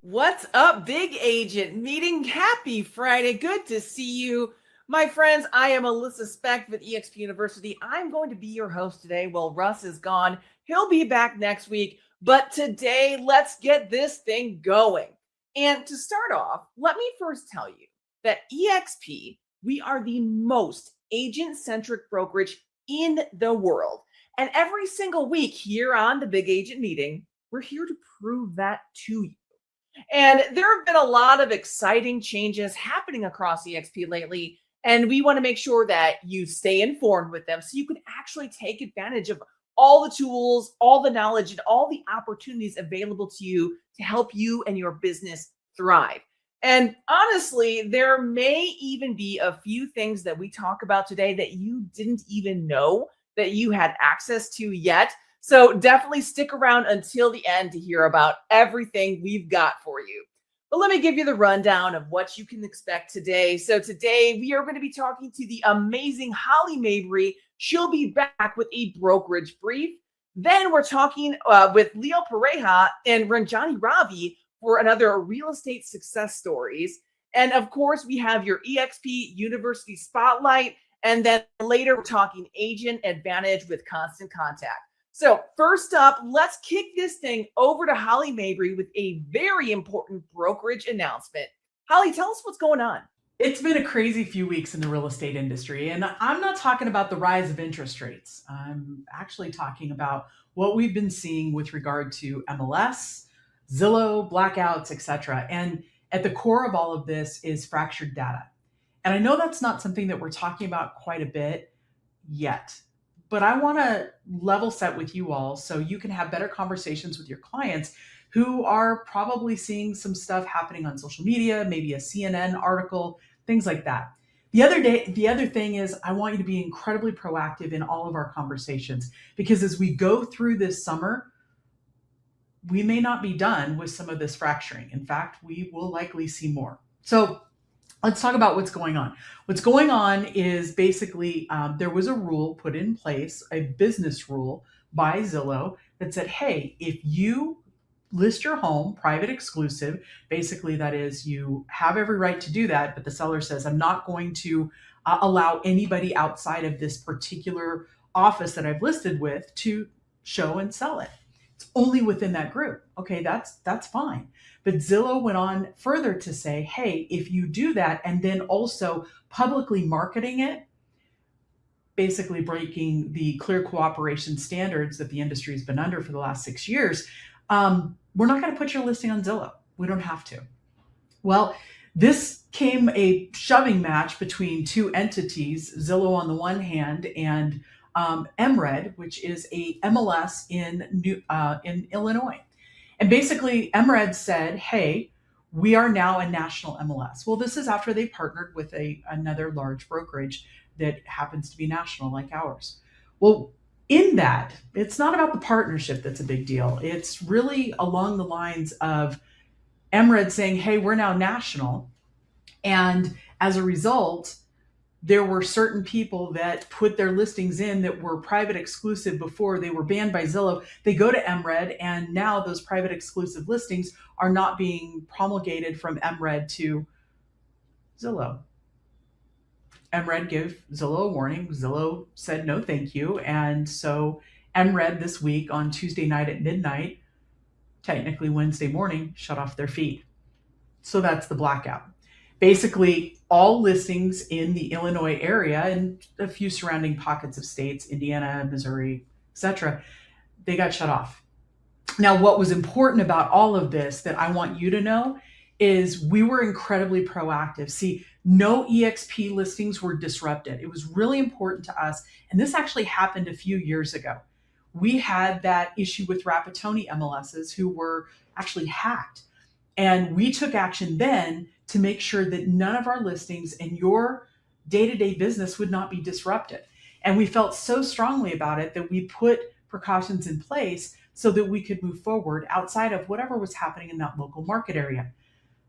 What's up, big agent meeting? Happy Friday. Good to see you. My friends, I am Alyssa Speck with eXp University. I'm going to be your host today. Well, Russ is gone. He'll be back next week. But today, let's get this thing going. And to start off, let me first tell you that eXp, we are the most agent-centric brokerage in the world. And every single week here on the Big Agent Meeting, we're here to prove that to you. And there have been a lot of exciting changes happening across eXp lately. And we want to make sure that you stay informed with them so you can actually take advantage of all the tools, all the knowledge, and all the opportunities available to you to help you and your business thrive. And honestly, there may even be a few things that we talk about today that you didn't even know that you had access to yet. So definitely stick around until the end to hear about everything we've got for you. But let me give you the rundown of what you can expect today. So today we are going to be talking to the amazing Holly Mabry. She'll be back with a brokerage brief. Then we're talking with Leo Pareja and Ranjani Ravi for another real estate success stories. And of course, we have your eXp University Spotlight. And then later we're talking agent advantage with Constant Contact. So first up, let's kick this thing over to Holly Mabry with a very important brokerage announcement. Holly, tell us what's going on. It's been a crazy few weeks in the real estate industry, and I'm not talking about the rise of interest rates. I'm actually talking about what we've been seeing with regard to MLS, Zillow, blackouts, etc. And at the core of all of this is fractured data. And I know that's not something that we're talking about quite a bit yet. But I want to level set with you all so you can have better conversations with your clients who are probably seeing some stuff happening on social media, maybe a CNN article, things like that. The other thing is I want you to be incredibly proactive in all of our conversations, because as we go through this summer, we may not be done with some of this fracturing. In fact, we will likely see more. So let's talk about what's going on. What's going on is basically there was a rule put in place, a business rule by Zillow that said, hey, if you list your home private exclusive, basically that is you have every right to do that, but the seller says, I'm not going to allow anybody outside of this particular office that I've listed with to show and sell it. It's only within that group. Okay, that's fine. But Zillow went on further to say, hey, if you do that and then also publicly marketing it, basically breaking the clear cooperation standards that the industry has been under for the last 6 years, we're not going to put your listing on Zillow. We don't have to. Well, this came a shoving match between two entities, Zillow on the one hand and MRED, which is a MLS in Illinois. And basically, MRED said, hey, we are now a national MLS. Well, this is after they partnered with another large brokerage that happens to be national like ours. Well, in that, it's not about the partnership that's a big deal. It's really along the lines of MRED saying, hey, we're now national. And as a result, there were certain people that put their listings in that were private exclusive before. They were banned by Zillow. They go to MRED, and now those private exclusive listings are not being promulgated from MRED to Zillow. MRED gave Zillow a warning. Zillow said no thank you. And so MRED this week on Tuesday night at midnight, technically Wednesday morning, shut off their feed. So that's the blackout. Basically, all listings in the Illinois area and a few surrounding pockets of states, Indiana, Missouri, etc., they got shut off. Now, what was important about all of this that I want you to know is we were incredibly proactive. See, no eXp listings were disrupted. It was really important to us. And this actually happened a few years ago. We had that issue with Rapatoni MLSs who were actually hacked. And we took action then to make sure that none of our listings and your day-to-day business would not be disrupted. And we felt so strongly about it that we put precautions in place so that we could move forward outside of whatever was happening in that local market area.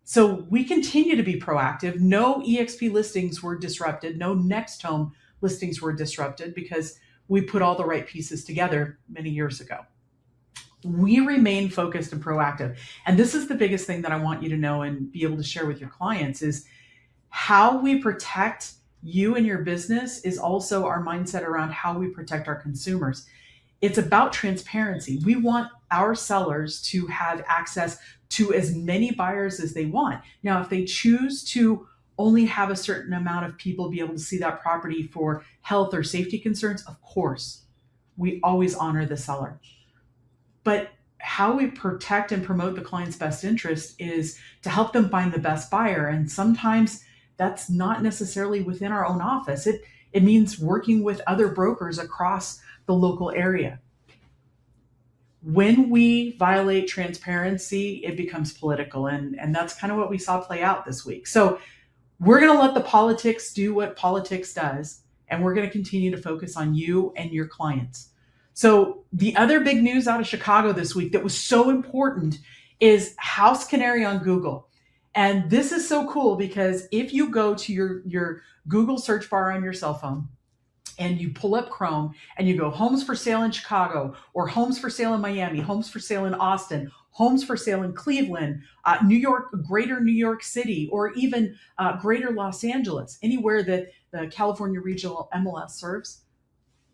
So we continue to be proactive. No eXp listings were disrupted. No next home listings were disrupted because we put all the right pieces together many years ago. We remain focused and proactive. And this is the biggest thing that I want you to know and be able to share with your clients is how we protect you and your business is also our mindset around how we protect our consumers. It's about transparency. We want our sellers to have access to as many buyers as they want. Now, if they choose to only have a certain amount of people be able to see that property for health or safety concerns, of course, we always honor the seller. But how we protect and promote the client's best interest is to help them find the best buyer. And sometimes that's not necessarily within our own office. It means working with other brokers across the local area. When we violate transparency, it becomes political. And that's kind of what we saw play out this week. So we're going to let the politics do what politics does. And we're going to continue to focus on you and your clients. So the other big news out of Chicago this week that was so important is HouseCanary on Google. And this is so cool because if you go to your Google search bar on your cell phone and you pull up Chrome and you go homes for sale in Chicago or homes for sale in Miami, homes for sale in Austin, homes for sale in Cleveland, New York, greater New York City, or even greater Los Angeles, anywhere that the California Regional MLS serves,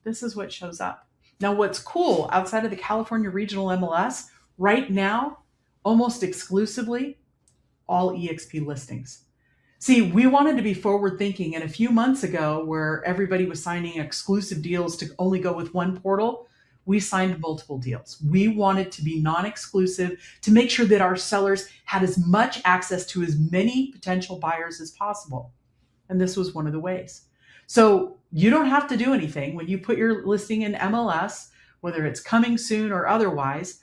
this is what shows up. Now, what's cool outside of the California Regional MLS, right now, almost exclusively, all EXP listings. See, we wanted to be forward thinking, and a few months ago, where everybody was signing exclusive deals to only go with one portal, we signed multiple deals. We wanted to be non-exclusive to make sure that our sellers had as much access to as many potential buyers as possible. And this was one of the ways. So you don't have to do anything when you put your listing in MLS, whether it's coming soon or otherwise,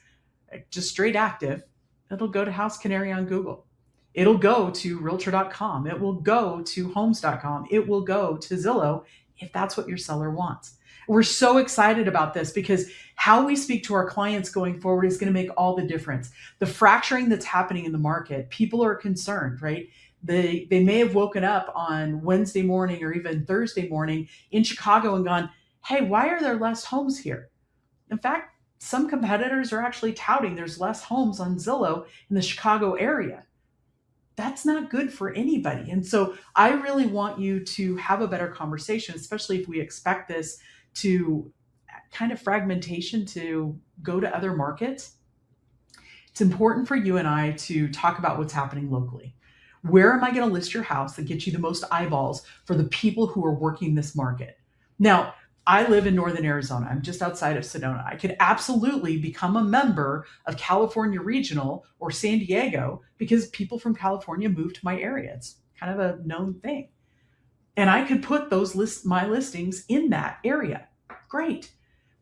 just straight active, it'll go to HouseCanary on Google. It'll go to realtor.com. It will go to homes.com. It will go to Zillow if that's what your seller wants. We're so excited about this because how we speak to our clients going forward is going to make all the difference. The fracturing that's happening in the market, people are concerned, right? They may have woken up on Wednesday morning or even Thursday morning in Chicago and gone, hey, why are there less homes here? In fact, some competitors are actually touting there's less homes on Zillow in the Chicago area. That's not good for anybody. And so I really want you to have a better conversation, especially if we expect this to kind of fragmentation to go to other markets. It's important for you and I to talk about what's happening locally. Where am I going to list your house that gets you the most eyeballs for the people who are working this market? Now, I live in Northern Arizona. I'm just outside of Sedona. I could absolutely become a member of California Regional or San Diego because people from California move to my area. It's kind of a known thing. And I could put my listings in that area. Great.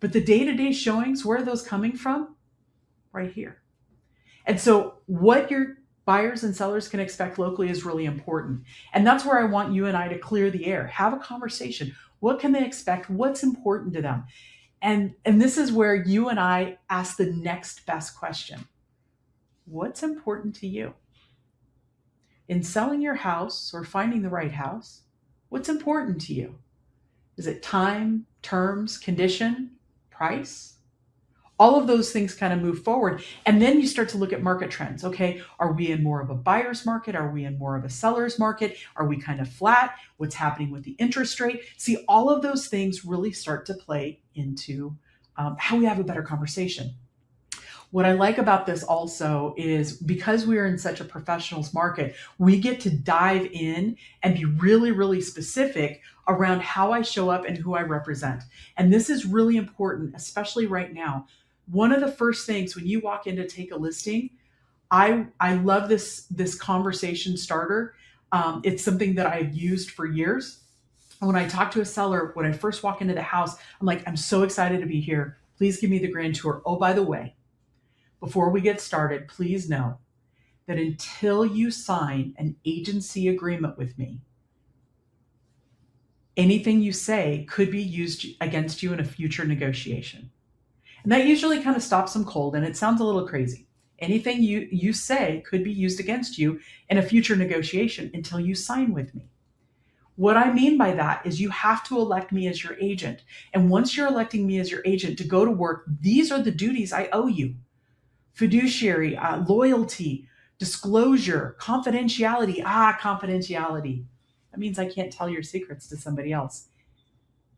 But the day-to-day showings, where are those coming from? Right here. And so what your buyers and sellers can expect locally is really important. And that's where I want you and I to clear the air. Have a conversation. What can they expect? What's important to them? And this is where you and I ask the next best question. What's important to you? In selling your house or finding the right house, what's important to you? Is it time, terms, condition, price? All of those things kind of move forward. And then you start to look at market trends. Okay, are we in more of a buyer's market? Are we in more of a seller's market? Are we kind of flat? What's happening with the interest rate? See, all of those things really start to play into how we have a better conversation. What I like about this also is because we are in such a professionals market, we get to dive in and be really, really specific around how I show up and who I represent. And this is really important, especially right now. One of the first things when you walk in to take a listing, I love this conversation starter. It's something that I've used for years. When I talk to a seller, when I first walk into the house, I'm like, I'm so excited to be here. Please give me the grand tour. Oh, by the way, before we get started, please know that until you sign an agency agreement with me, anything you say could be used against you in a future negotiation. And that usually kind of stops them cold, and it sounds a little crazy. Anything you say could be used against you in a future negotiation until you sign with me. What I mean by that is you have to elect me as your agent. And once you're electing me as your agent to go to work, these are the duties I owe you. fiduciary, loyalty, disclosure, confidentiality. Confidentiality. That means I can't tell your secrets to somebody else.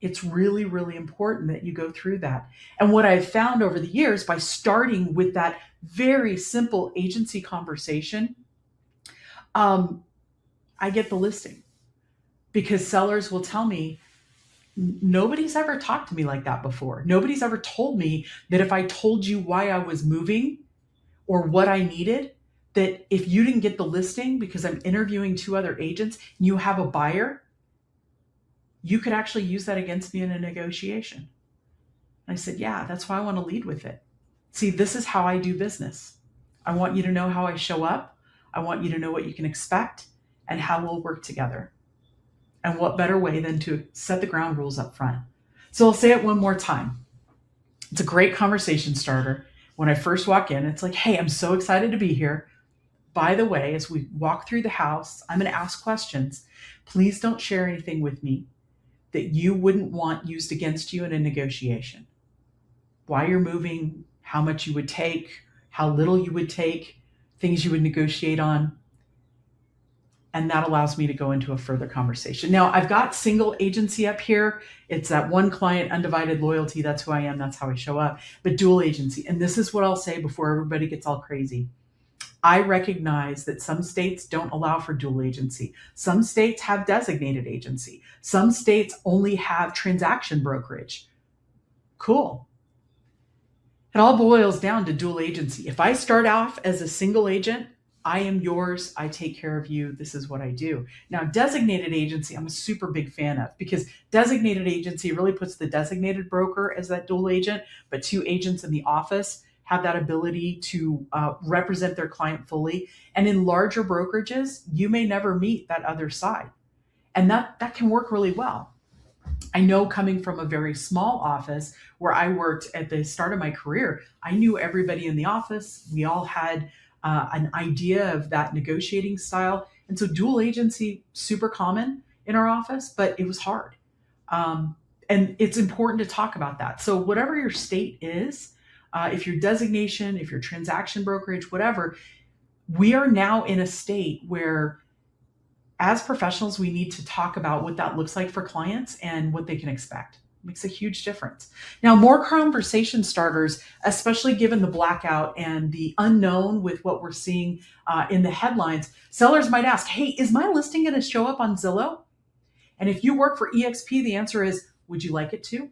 It's really, really important that you go through that. And what I've found over the years, by starting with that very simple agency conversation, I get the listing, because sellers will tell me, nobody's ever talked to me like that before. Nobody's ever told me that if I told you why I was moving or what I needed, that if you didn't get the listing because I'm interviewing 2 other agents and you have a buyer, you could actually use that against me in a negotiation. And I said, yeah, that's why I want to lead with it. See, this is how I do business. I want you to know how I show up. I want you to know what you can expect and how we'll work together. And what better way than to set the ground rules up front? So I'll say it one more time. It's a great conversation starter. When I first walk in, it's like, hey, I'm so excited to be here. By the way, as we walk through the house, I'm going to ask questions. Please don't share anything with me that you wouldn't want used against you in a negotiation. Why you're moving, how much you would take, how little you would take, things you would negotiate on. And that allows me to go into a further conversation. Now, I've got single agency up here. It's that one client, undivided loyalty. That's who I am. That's how I show up. But dual agency. And this is what I'll say before everybody gets all crazy. I recognize that some states don't allow for dual agency. Some states have designated agency. Some states only have transaction brokerage. Cool. It all boils down to dual agency. If I start off as a single agent, I am yours. I take care of you. This is what I do. Now, designated agency, I'm a super big fan of, because designated agency really puts the designated broker as that dual agent, but 2 agents in the office have that ability to represent their client fully. And in larger brokerages, you may never meet that other side. And that can work really well. I know, coming from a very small office where I worked at the start of my career, I knew everybody in the office. We all had an idea of that negotiating style. And so dual agency, super common in our office, but it was hard. And it's important to talk about that. So whatever your state is, if your designation, if your transaction brokerage, whatever, we are now in a state where, as professionals, we need to talk about what that looks like for clients and what they can expect. It makes a huge difference. Now, more conversation starters, especially given the blackout and the unknown with what we're seeing in the headlines, sellers might ask, hey, is my listing going to show up on Zillow? And if you work for EXP, the answer is, would you like it to?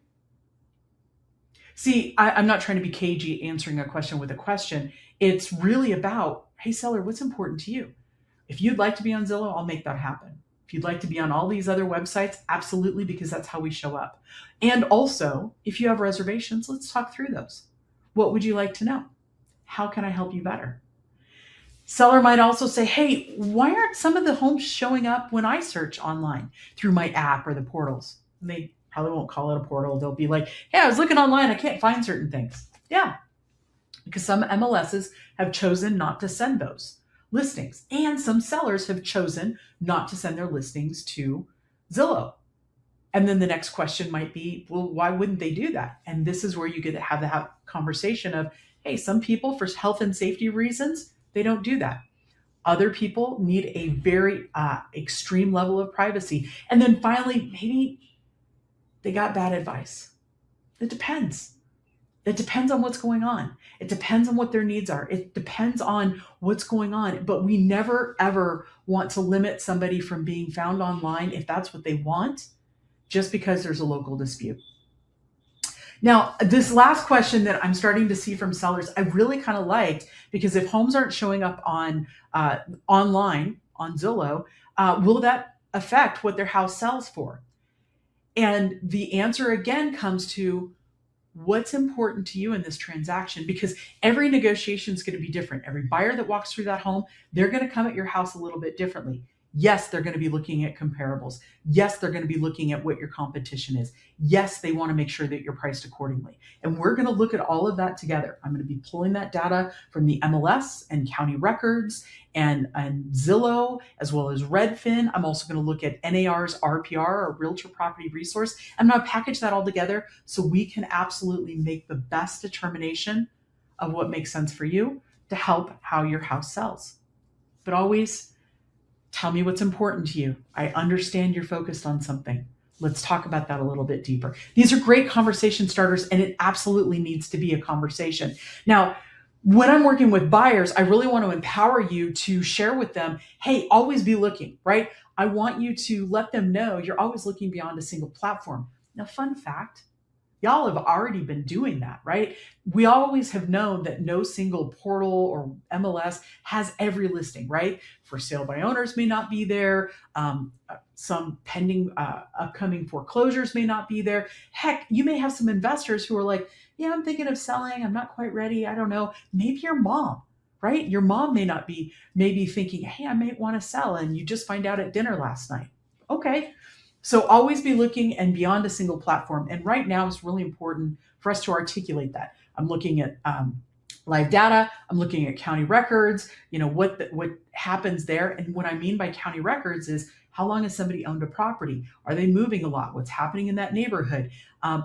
See, I'm not trying to be cagey answering a question with a question. It's really about, hey, seller, what's important to you? If you'd like to be on Zillow, I'll make that happen. If you'd like to be on all these other websites, absolutely, because that's how we show up. And also, if you have reservations, let's talk through those. What would you like to know? How can I help you better? Seller might also say, hey, why aren't some of the homes showing up when I search online through my app or the portals? And they probably won't call it a portal. They'll be like, hey, I was looking online. I can't find certain things. Yeah, because some MLSs have chosen not to send those listings. And some sellers have chosen not to send their listings to Zillow. And then the next question might be, well, why wouldn't they do that? And this is where you get to have the conversation of, hey, some people, for health and safety reasons, they don't do that. Other people need a very extreme level of privacy. And then finally, maybe they got bad advice. It depends. It depends on what's going on. It depends on what their needs are. It depends on what's going on. But we never, ever want to limit somebody from being found online if that's what they want, just because there's a local dispute. Now, this last question that I'm starting to see from sellers, I really kind of liked, because if homes aren't showing up on online on Zillow, will that affect what their house sells for? And the answer again comes to, what's important to you in this transaction? Because every negotiation is going to be different. Every buyer that walks through that home, they're going to come at your house a little bit differently. Yes, they're going to be looking at comparables. Yes, they're going to be looking at what your competition is. Yes, they want to make sure that you're priced accordingly. And we're going to look at all of that together. I'm going to be pulling that data from the MLS and county records and Zillow, as well as Redfin. I'm also going to look at NAR's RPR, or Realtor Property Resource. I'm going to package that all together so we can absolutely make the best determination of what makes sense for you to help how your house sells. But always tell me what's important to you. I understand you're focused on something. Let's talk about that a little bit deeper. These are great conversation starters, and it absolutely needs to be a conversation. Now, when I'm working with buyers, I really want to empower you to share with them, hey, always be looking, right? I want you to let them know you're always looking beyond a single platform. Now, fun fact, y'all have already been doing that, right? We always have known that no single portal or MLS has every listing, right? For sale by owners may not be there. Some pending upcoming foreclosures may not be there. Heck, you may have some investors who are like, yeah, I'm thinking of selling. I'm not quite ready. I don't know. Maybe your mom, right? Your mom may not be maybe thinking, hey, I might want to sell. And you just find out at dinner last night. Okay. So always be looking and beyond a single platform. And right now it's really important for us to articulate that. I'm looking at live data. I'm looking at county records, what happens there. And what I mean by county records is how long has somebody owned a property? Are they moving a lot? What's happening in that neighborhood?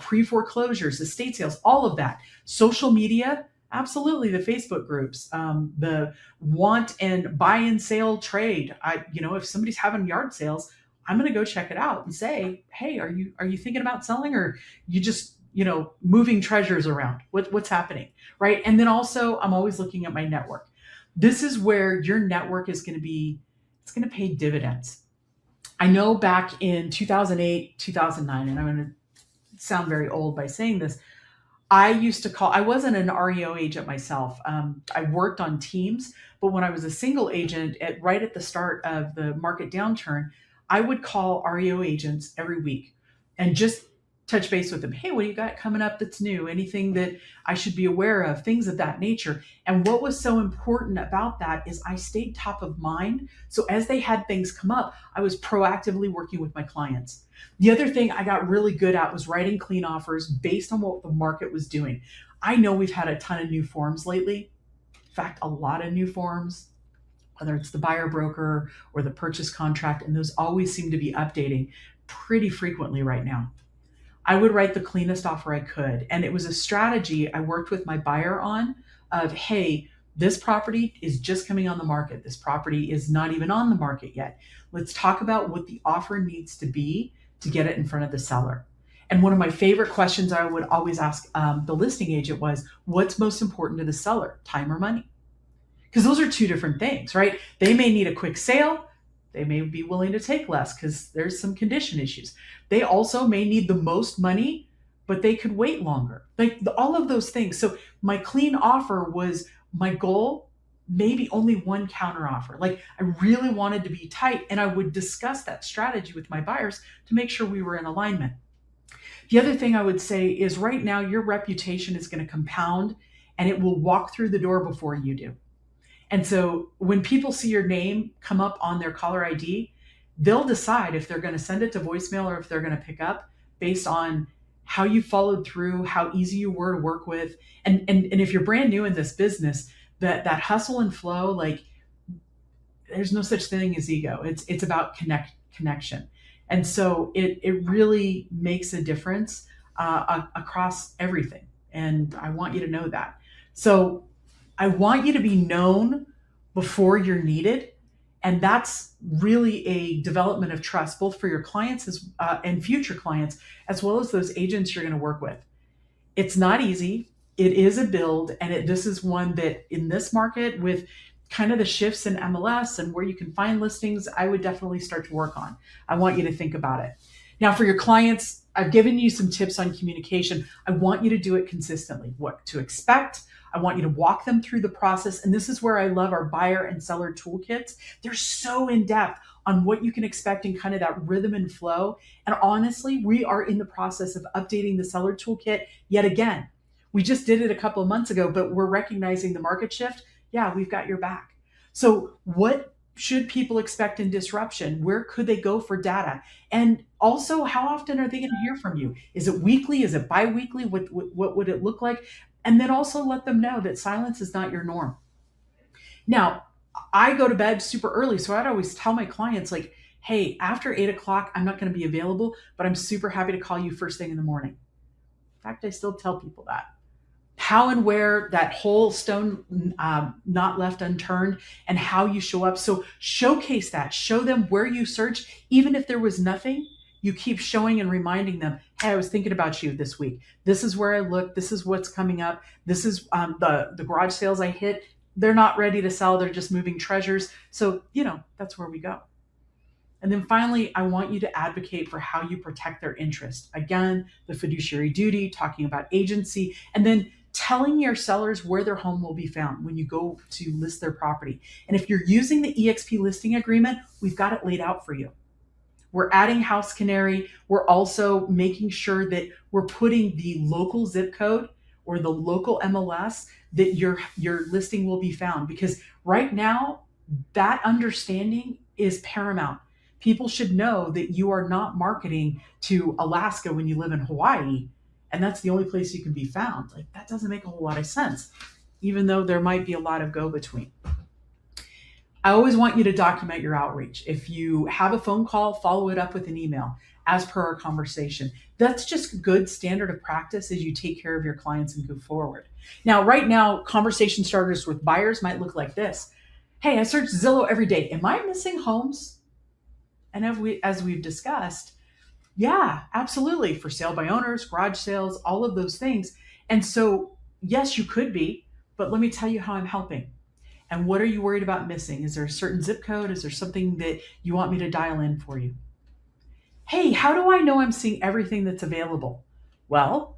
Pre-foreclosures, estate sales, all of that. Social media, absolutely. The Facebook groups, the want and buy and sale trade. If somebody's having yard sales, I'm going to go check it out and say, hey, are you thinking about selling, or you just, moving treasures around? What's happening, right? And then also I'm always looking at my network. This is where your network is going to pay dividends. I know back in 2008, 2009, and I'm going to sound very old by saying this, I wasn't an REO agent myself. I worked on teams, but when I was a single agent right at the start of the market downturn, I would call REO agents every week and just touch base with them. Hey, what do you got coming up that's new? Anything that I should be aware of? Things of that nature. And what was so important about that is I stayed top of mind. So as they had things come up, I was proactively working with my clients. The other thing I got really good at was writing clean offers based on what the market was doing. I know we've had a ton of new forms lately. In fact, a lot of new forms, whether it's the buyer broker or the purchase contract, and those always seem to be updating pretty frequently right now. I would write the cleanest offer I could. And it was a strategy I worked with my buyer on of, hey, this property is just coming on the market. This property is not even on the market yet. Let's talk about what the offer needs to be to get it in front of the seller. And one of my favorite questions I would always ask the listing agent was, what's most important to the seller, time or money? Because those are two different things, right? They may need a quick sale. They may be willing to take less because there's some condition issues. They also may need the most money, but they could wait longer. Like all of those things. So my clean offer was my goal, maybe only one counter offer. Like I really wanted to be tight, and I would discuss that strategy with my buyers to make sure we were in alignment. The other thing I would say is right now your reputation is going to compound, and it will walk through the door before you do. And so when people see your name come up on their caller ID, they'll decide if they're going to send it to voicemail or if they're going to pick up based on how you followed through, how easy you were to work with. And if you're brand new in this business, that hustle and flow, like there's no such thing as ego. It's about connection. And so it really makes a difference across everything. And I want you to know that. So I want you to be known before you're needed. And that's really a development of trust, both for your clients and future clients, as well as those agents you're going to work with. It's not easy. It is a build. And this is one that in this market with kind of the shifts in MLS and where you can find listings, I would definitely start to work on. I want you to think about it. Now for your clients, I've given you some tips on communication. I want you to do it consistently, what to expect. I want you to walk them through the process. And this is where I love our buyer and seller toolkits. They're so in depth on what you can expect in kind of that rhythm and flow. And honestly, we are in the process of updating the seller toolkit yet again. We just did it a couple of months ago, but we're recognizing the market shift. Yeah, we've got your back. So what should people expect in disruption? Where could they go for data? And also, how often are they going to hear from you? Is it weekly? Is it bi-weekly? What would it look like? And then also let them know that silence is not your norm. Now, I go to bed super early, so I'd always tell my clients like, hey, after 8 o'clock, I'm not going to be available, but I'm super happy to call you first thing in the morning. In fact, I still tell people that. how and where, that whole stone not left unturned, and how you show up. So showcase that, show them where you search. Even if there was nothing, you keep showing and reminding them, hey, I was thinking about you this week. This is where I looked. This is what's coming up. This is the garage sales I hit. They're not ready to sell. They're just moving treasures. So, that's where we go. And then finally, I want you to advocate for how you protect their interest. Again, the fiduciary duty, talking about agency, and then telling your sellers where their home will be found when you go to list their property. And if you're using the EXP listing agreement, we've got it laid out for you. We're adding HouseCanary. We're also making sure that we're putting the local zip code or the local MLS that your listing will be found. Because right now, that understanding is paramount. People should know that you are not marketing to Alaska when you live in Hawaii, and that's the only place you can be found. Like, that doesn't make a whole lot of sense, even though there might be a lot of go-between. I always want you to document your outreach. If you have a phone call, follow it up with an email as per our conversation. That's just good standard of practice as you take care of your clients and go forward. Now, right now, conversation starters with buyers might look like this. Hey, I search Zillow every day. Am I missing homes? And as we've discussed, yeah, absolutely. For sale by owners, garage sales, all of those things. And so, yes, you could be, but let me tell you how I'm helping. And what are you worried about missing? Is there a certain zip code? Is there something that you want me to dial in for you? Hey, how do I know I'm seeing everything that's available? Well,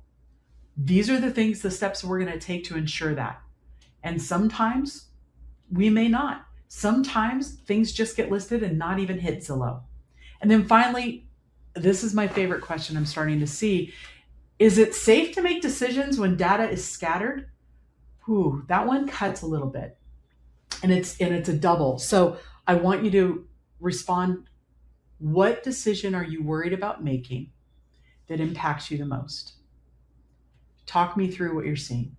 these are the steps we're going to take to ensure that. And sometimes we may not. Sometimes things just get listed and not even hit Zillow. And then finally, this is my favorite question I'm starting to see. Is it safe to make decisions when data is scattered? Ooh, that one cuts a little bit. And it's a double. So I want you to respond. What decision are you worried about making that impacts you the most? Talk me through what you're seeing.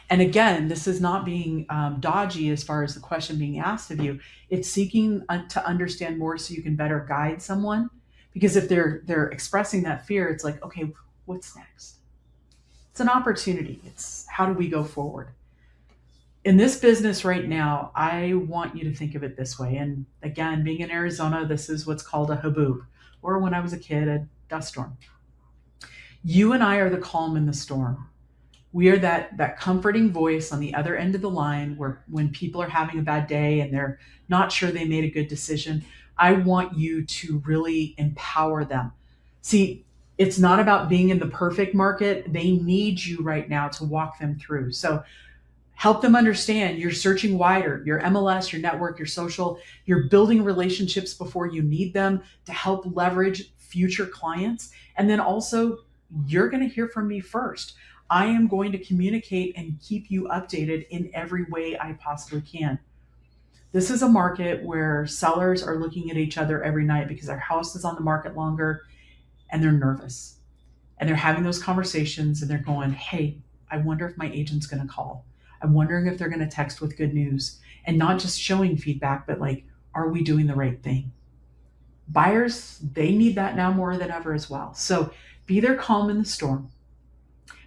And again, this is not being dodgy as far as the question being asked of you. It's seeking to understand more so you can better guide someone. Because if they're expressing that fear, it's like, okay, what's next? It's an opportunity. It's how do we go forward? In this business right now, I want you to think of it this way. And again, being in Arizona, this is what's called a haboob, or when I was a kid, a dust storm. You and I are the calm in the storm. We are that comforting voice on the other end of the line where when people are having a bad day and they're not sure they made a good decision, I want you to really empower them. See, it's not about being in the perfect market. They need you right now to walk them through. So help them understand you're searching wider, your MLS, your network, your social, you're building relationships before you need them to help leverage future clients. And then also, you're going to hear from me first. I am going to communicate and keep you updated in every way I possibly can. This is a market where sellers are looking at each other every night because their house is on the market longer and they're nervous. And they're having those conversations and they're going, hey, I wonder if my agent's going to call. I'm wondering if they're going to text with good news, and not just showing feedback, but like, are we doing the right thing? Buyers, they need that now more than ever as well. So be their calm in the storm,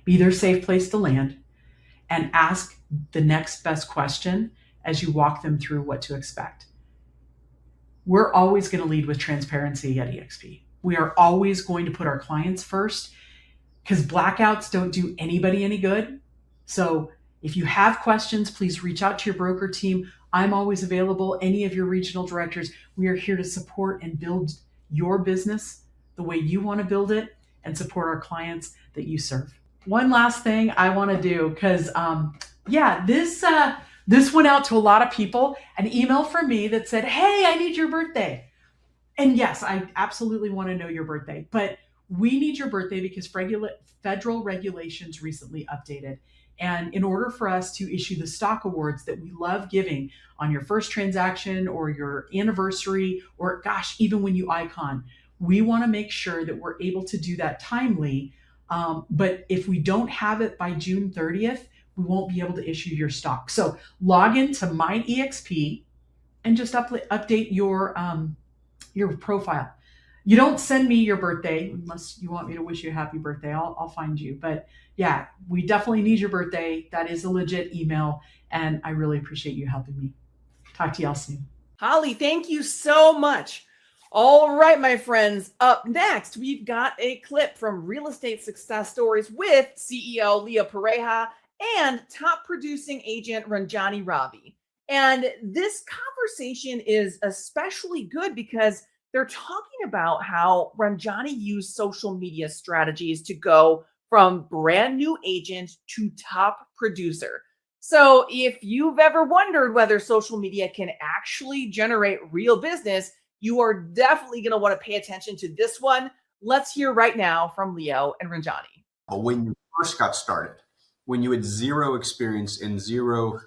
be their safe place to land, and ask the next best question as you walk them through what to expect. We're always going to lead with transparency at EXP. We are always going to put our clients first because blackouts don't do anybody any good. So if you have questions, please reach out to your broker team. I'm always available. Any of your regional directors, we are here to support and build your business the way you want to build it and support our clients that you serve. One last thing I want to do, because this went out to a lot of people, an email from me that said, hey, I need your birthday. And yes, I absolutely want to know your birthday, but we need your birthday because federal regulations recently updated. And in order for us to issue the stock awards that we love giving on your first transaction or your anniversary, or gosh, even when you icon, we want to make sure that we're able to do that timely. But if we don't have it by June 30th, we won't be able to issue your stock. So log into MyEXP and just update your profile. You don't send me your birthday unless you want me to wish you a happy birthday. I'll find you. But yeah, we definitely need your birthday. That is a legit email. And I really appreciate you helping me. Talk to y'all soon. Holly, thank you so much. All right, my friends. Up next, we've got a clip from Real Estate Success Stories with CEO Leah Pareja and top producing agent Ranjani Ravi. And this conversation is especially good because they're talking about how Ranjani used social media strategies to go from brand new agent to top producer. So, if you've ever wondered whether social media can actually generate real business, you are definitely going to want to pay attention to this one. Let's hear right now from Leo and Ranjani. When you first got started, when you had zero experience and zero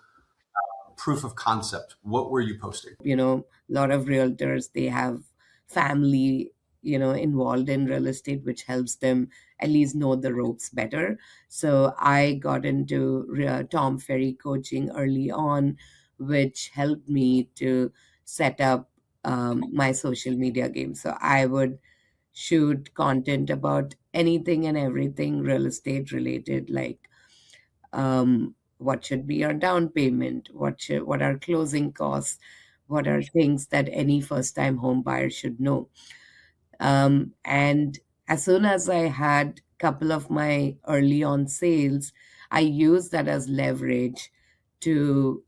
proof of concept, what were you posting? A lot of realtors, they have family, involved in real estate, which helps them at least know the ropes better. So I got into Tom Ferry coaching early on, which helped me to set up my social media game. So I would shoot content about anything and everything real estate related, like what should be our down payment, what are closing costs, what are things that any first time home buyer should know. And as soon as I had a couple of my early on sales, I used that as leverage to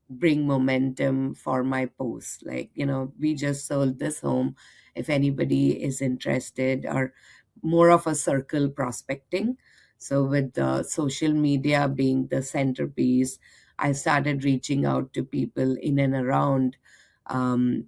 bring momentum for my posts. Like, we just sold this home. If anybody is interested, or more of a circle prospecting. So, with the social media being the centerpiece, I started reaching out to people in and around. And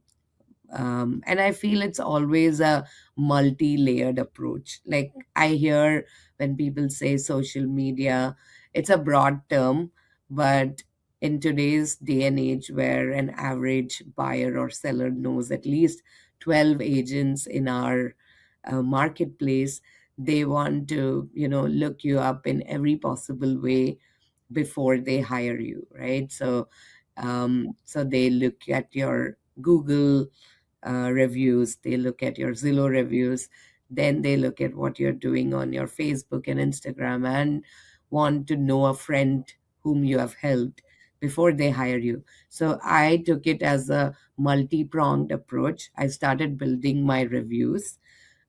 I feel it's always a multi-layered approach. Like, I hear when people say social media, it's a broad term, but in today's day and age, where an average buyer or seller knows at least 12 agents in our marketplace, they want to, look you up in every possible way before they hire you, right? So they look at your Google reviews, they look at your Zillow reviews, then they look at what you're doing on your Facebook and Instagram, and want to know a friend whom you have helped before they hire you. So I took it as a multi-pronged approach. I started building my reviews.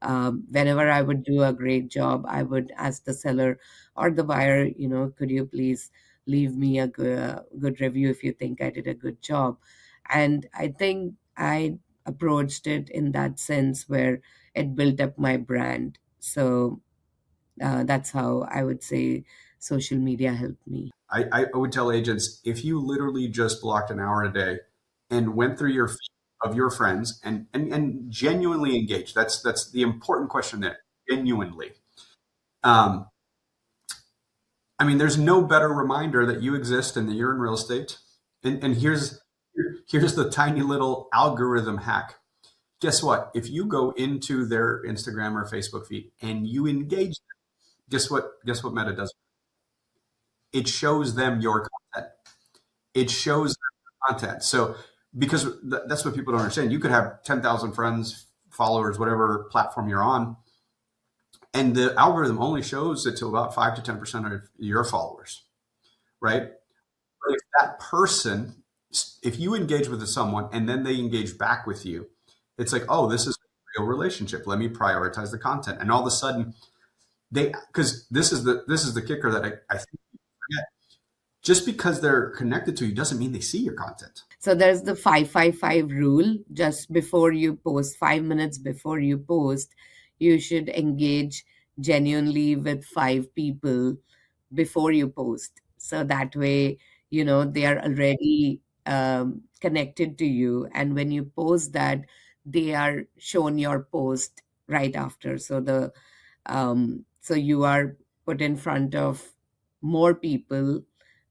Whenever I would do a great job, I would ask the seller or the buyer, could you please leave me a good review if you think I did a good job. And I think I approached it in that sense where it built up my brand. So that's how I would say social media helped me. I would tell agents, if you literally just blocked an hour a day and went through your feed of your friends and genuinely engaged, that's the important question there, genuinely. I mean, there's no better reminder that you exist and that you're in real estate. And here's the tiny little algorithm hack. Guess what? If you go into their Instagram or Facebook feed and you engage them, guess what Meta does? It shows them your content. It shows them your content. So because that's what people don't understand. You could have 10,000 friends, followers, whatever platform you're on, and the algorithm only shows it to about 5 to 10% of your followers, right? But if that person, if you engage with someone and then they engage back with you, it's like, oh, this is a real relationship. Let me prioritize the content. And all of a sudden, because this is the kicker that I think people forget. Just because they're connected to you doesn't mean they see your content. So there's the 5-5-5 rule. Just before you post, 5 minutes before you post, you should engage genuinely with 5 people before you post. So that way, they are already connected to you. And when you post that, they are shown your post right after. So so you are put in front of more people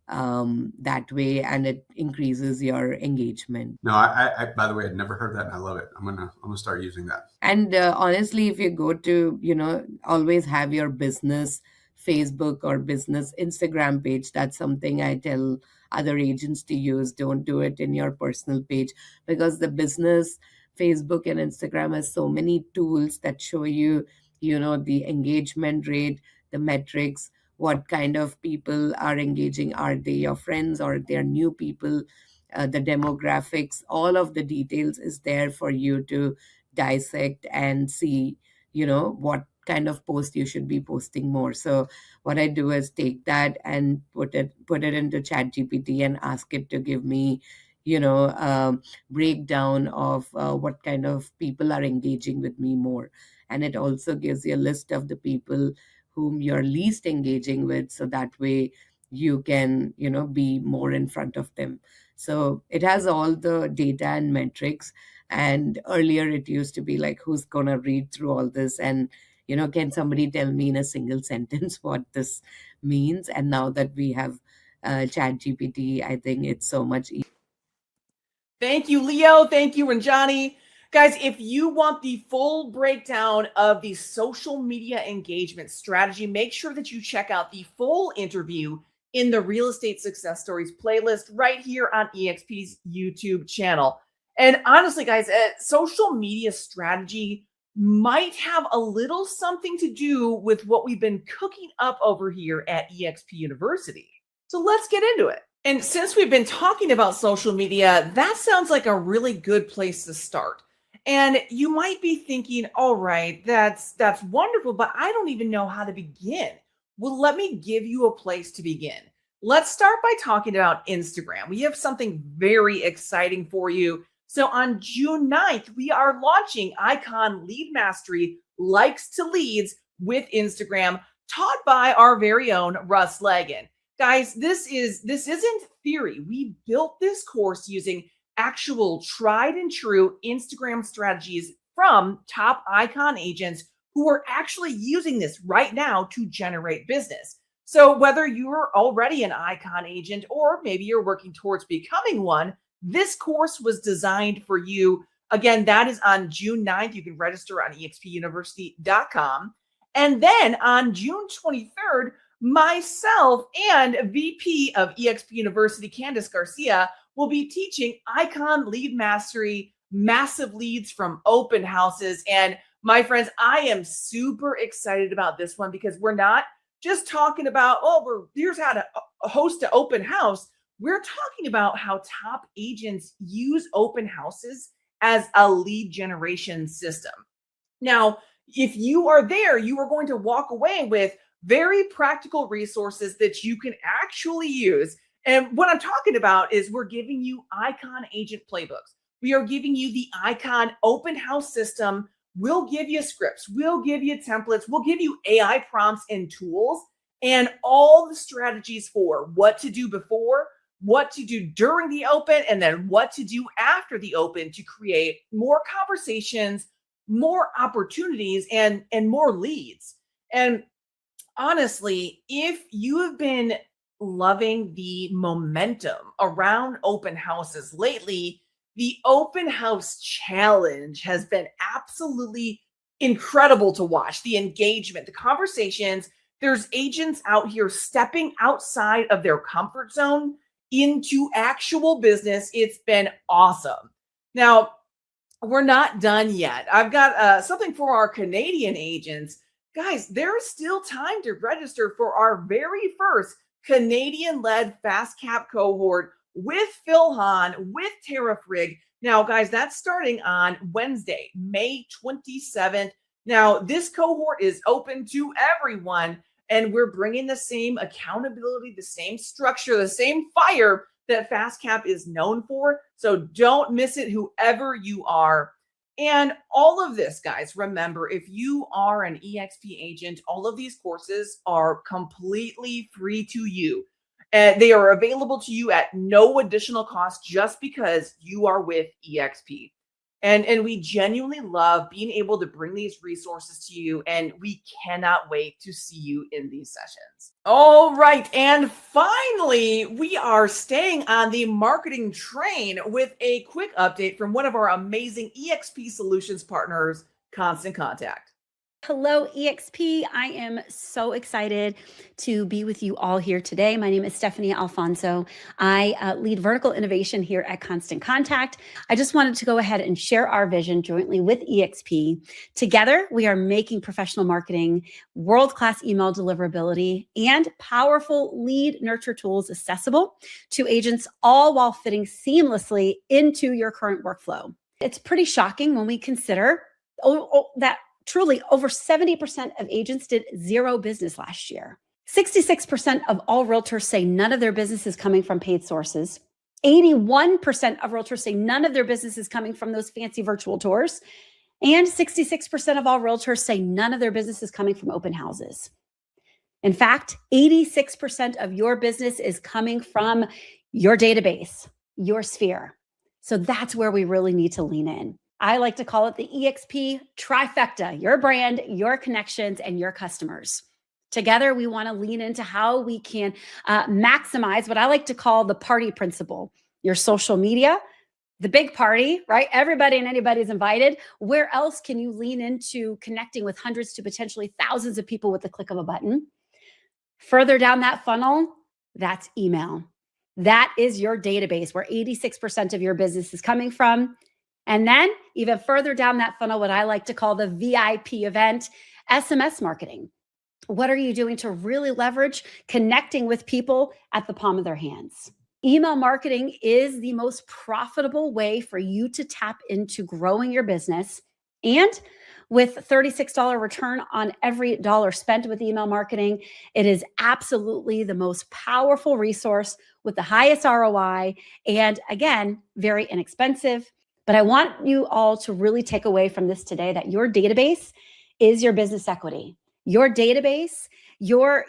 that way, and it increases your engagement. No, I by the way, I'd never heard that, and I love it. I'm gonna start using that. And honestly, if you go to, always have your business Facebook or business Instagram page. That's something I tell other agents to use. Don't do it in your personal page, because the business Facebook and Instagram has so many tools that show you, the engagement rate, the metrics, what kind of people are engaging. Are they your friends or they're new people? The demographics, all of the details is there for you to dissect and see, what kind of post you should be posting more. So what I do is take that and put it into ChatGPT and ask it to give me, breakdown of what kind of people are engaging with me more. And it also gives you a list of the people whom you're least engaging with, so that way you can, be more in front of them. So it has all the data and metrics. And earlier it used to be like, who's gonna read through all this? And can somebody tell me in a single sentence what this means? And now that we have ChatGPT, I think it's so much easier. Thank you, Leo. Thank you, Ranjani. Guys, if you want the full breakdown of the social media engagement strategy, make sure that you check out the full interview in the Real Estate Success Stories playlist right here on EXP's YouTube channel. And honestly, guys, social media strategy might have a little something to do with what we've been cooking up over here at EXP University. So let's get into it. And since we've been talking about social media, that sounds like a really good place to start. And you might be thinking, all right, that's wonderful, but I don't even know how to begin. Well, let me give you a place to begin. Let's start by talking about Instagram. We have something very exciting for you. So on June 9th, we are launching Icon Lead Mastery Likes to Leads with Instagram, taught by our very own Russ Legan. Guys, this isn't theory. We built this course using actual tried and true Instagram strategies from top Icon agents who are actually using this right now to generate business. So whether you're already an Icon agent or maybe you're working towards becoming one, this course was designed for you. Again, that is on June 9th. You can register on expuniversity.com. And then on June 23rd, myself and VP of EXP University, Candice Garcia, will be teaching Icon Lead Mastery, massive leads from open houses. And my friends, I am super excited about this one because we're not just talking about, here's how to host an open house. We're talking about how top agents use open houses as a lead generation system. Now, if you are there, you are going to walk away with very practical resources that you can actually use. And what I'm talking about is we're giving you Icon agent playbooks. We are giving you the Icon open house system. We'll give you scripts. We'll give you templates. We'll give you AI prompts and tools and all the strategies for what to do before, what to do during the open, and then what to do after the open to create more conversations, more opportunities, and more leads. And honestly, if you have been loving the momentum around open houses lately, the open house challenge has been absolutely incredible to watch. The engagement, the conversations, there's agents out here stepping outside of their comfort zone into actual business. It's been awesome. Now, we're not done yet. I've got something for our Canadian agents. Guys, there's still time to register for our very first Canadian-led Fast Cap cohort with Phil Hahn, with Tara Frigg. Now, guys, that's starting on Wednesday, May 27th. Now, this cohort is open to everyone, and we're bringing the same accountability, the same structure, the same fire that Fast Cap is known for. So don't miss it, whoever you are. And all of this, guys, remember, if you are an EXP agent, all of these courses are completely free to you. They are available to you at no additional cost just because you are with EXP. And we genuinely love being able to bring these resources to you, and we cannot wait to see you in these sessions. All right, and finally, we are staying on the marketing train with a quick update from one of our amazing EXP Solutions partners, Constant Contact. Hello, EXP. I am so excited to be with you all here today. My name is Stephanie Alfonso. I lead vertical innovation here at Constant Contact. I just wanted to go ahead and share our vision jointly with EXP. Together, we are making professional marketing, world-class email deliverability, and powerful lead nurture tools accessible to agents, all while fitting seamlessly into your current workflow. It's pretty shocking when we consider that truly, over 70% of agents did zero business last year. 66% of all realtors say none of their business is coming from paid sources. 81% of realtors say none of their business is coming from those fancy virtual tours. And 66% of all realtors say none of their business is coming from open houses. In fact, 86% of your business is coming from your database, your sphere. So that's where we really need to lean in. I like to call it the EXP trifecta: your brand, your connections, and your customers. Together, we want to lean into how we can maximize what I like to call the party principle. Your social media, the big party, right? Everybody and anybody's invited. Where else can you lean into connecting with hundreds to potentially thousands of people with the click of a button? Further down that funnel, that's email. That is your database where 86% of your business is coming from. And then even further down that funnel, what I like to call the VIP event, SMS marketing. What are you doing to really leverage connecting with people at the palm of their hands? Email marketing is the most profitable way for you to tap into growing your business. And with $36 return on every dollar spent with email marketing, it is absolutely the most powerful resource with the highest ROI. And again, very inexpensive. But I want you all to really take away from this today that your database is your business equity. Your database, your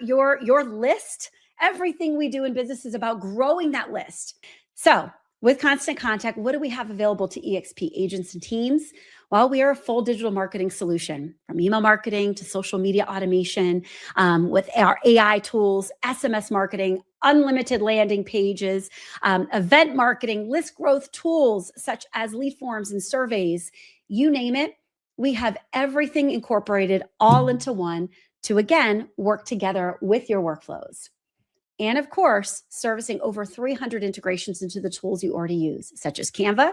list, everything we do in business is about growing that list. So with Constant Contact, what do we have available to EXP agents and teams? Well, we are a full digital marketing solution, from email marketing to social media automation, with our AI tools, SMS marketing, unlimited landing pages, event marketing, list growth tools such as lead forms and surveys, you name it. We have everything incorporated all into one to, again, work together with your workflows. And of course, servicing over 300 integrations into the tools you already use, such as Canva,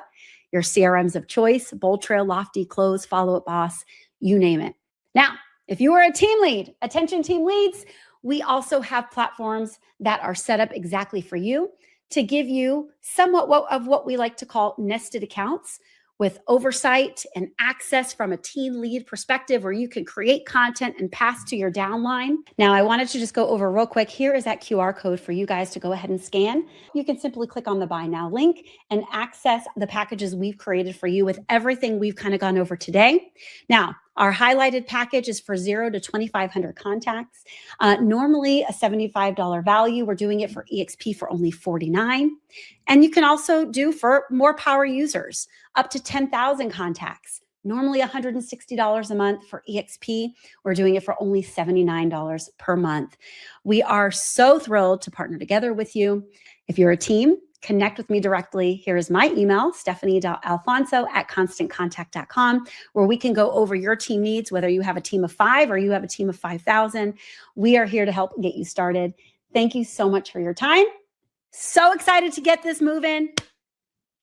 your CRMs of choice, Bold Trail, Lofty, Close, Follow Up Boss, you name it. Now, if you are a team lead, attention team leads, we also have platforms that are set up exactly for you to give you somewhat of what we like to call nested accounts, with oversight and access from a team lead perspective, where you can create content and pass to your downline. Now, I wanted to just go over real quick. Here is that QR code for you guys to go ahead and scan. You can simply click on the Buy Now link and access the packages we've created for you with everything we've kind of gone over today. Now, our highlighted package is for 0 to 2,500 contacts. Normally a $75 value. We're doing it for EXP for only $49. And you can also do for more power users up to 10,000 contacts. Normally $160 a month for EXP. We're doing it for only $79 per month. We are so thrilled to partner together with you. If you're a team, connect with me directly. Here is my email, stephanie.alfonso@constantcontact.com, where we can go over your team needs, whether you have a team of 5 or you have a team of 5,000. We are here to help get you started. Thank you so much for your time. So excited to get this moving.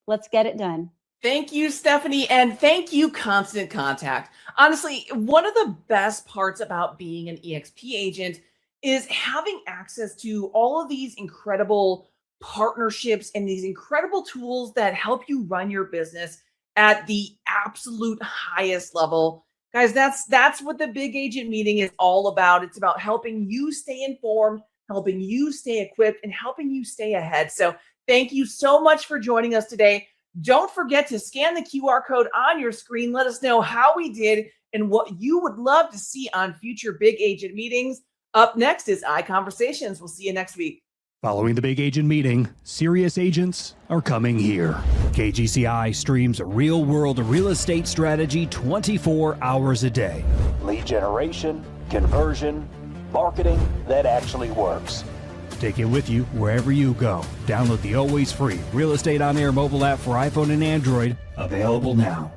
Let's get it done. Thank you, Stephanie, and thank you, Constant Contact. Honestly, one of the best parts about being an EXP agent is having access to all of these incredible partnerships and these incredible tools that help you run your business at the absolute highest level. Guys, that's what the Big Agent Meeting is all about. It's about helping you stay informed, helping you stay equipped, and helping you stay ahead. So thank you so much for joining us today. Don't forget to scan the QR code on your screen. Let us know how we did and what you would love to see on future Big Agent Meetings. Up next is iConversations. We'll see you next week. Following the Big Agent Meeting, serious agents are coming here. KGCI streams real-world real estate strategy 24 hours a day. Lead generation, conversion, marketing that actually works. Take it with you wherever you go. Download the always free Real Estate On Air mobile app for iPhone and Android, available now.